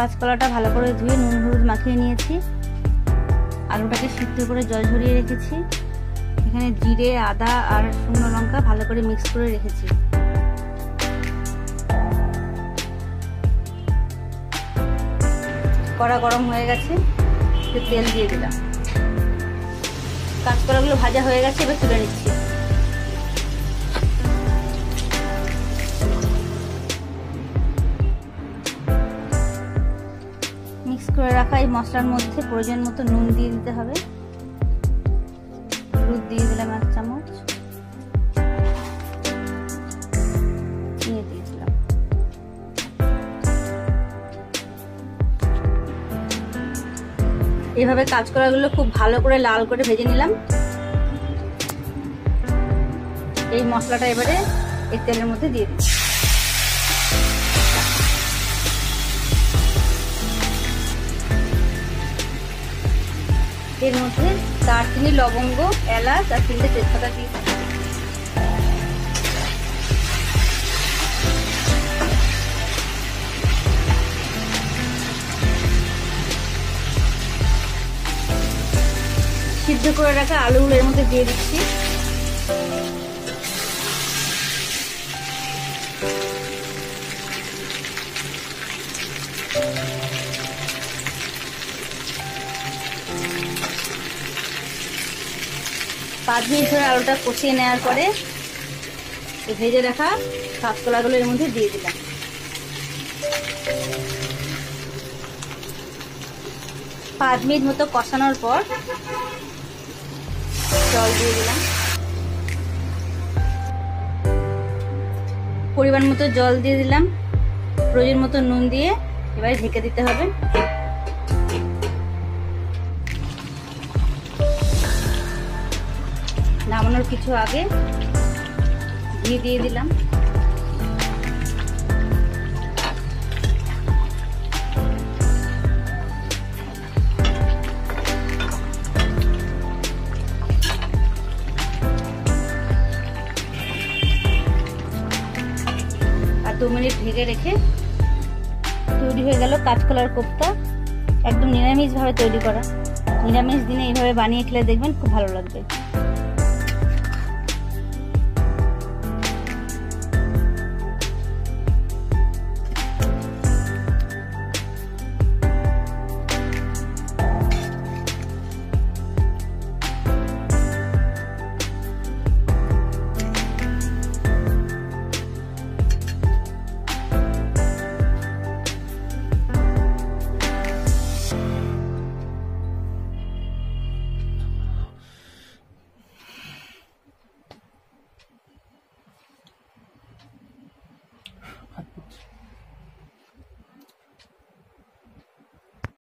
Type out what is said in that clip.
কাঁচকলাটা ভালো করে ধুয়ে নুন হলুদ মাখিয়ে নিয়েছি। আলুটাকে সিদ্ধ করে জল ঝরিয়ে রেখেছি। এখানে জিরে আদা আর শুকনো লঙ্কা ভালো করে মিক্স করে রেখেছি। কড়া গরম হয়ে গেছে, তেল দিয়ে দিলাম। কাঁচকলাগুলো ভাজা হয়ে গেছে, এবার তুলে নিচ্ছি। মিক্স করে রাখা এই মশলার মধ্যে প্রয়োজন মতো নুন দিয়ে দিতে হবে। হলুদ দিয়ে দিলাম 1 চামচ, চিনি দিয়ে দিলাম। এইভাবে কাঁচকলাগুলো খুব ভালো করে লাল করে ভেজে নিলাম। এই মশলাটা এবারে এই তেলের মধ্যে দিয়ে দিই। এর মধ্যে দারচিনি, লবঙ্গ, এলাচ আর 3টে তেজপাতা দিয়ে সিদ্ধ করে রাখা আলুগুলো এর মধ্যে দিয়ে দিচ্ছি। পাঁচ মিনিট ধরে আলুটা কষিয়ে নেওয়ার পরে ভেজে রাখা কাঁচকলাগুলো এর মধ্যে দিয়ে দিলাম। 5 মিনিট মতো কষানোর পর জল দিয়ে দিলাম। পরিমাণ মতো জল দিয়ে দিলাম, প্রয়োজন মতো নুন দিয়ে এবারে ঢেকে দিতে হবে। নামানোর কিছু আগে ঘি দিয়ে দিলাম। আর 2 মিনিট ঢেকে রেখে তৈরি হয়ে গেল কাঁচকলার কোপ্তা। একদম নিরামিষ ভাবে তৈরি করা। নিরামিষ দিনে এইভাবে বানিয়ে খেলে দেখবেন খুব ভালো লাগবে।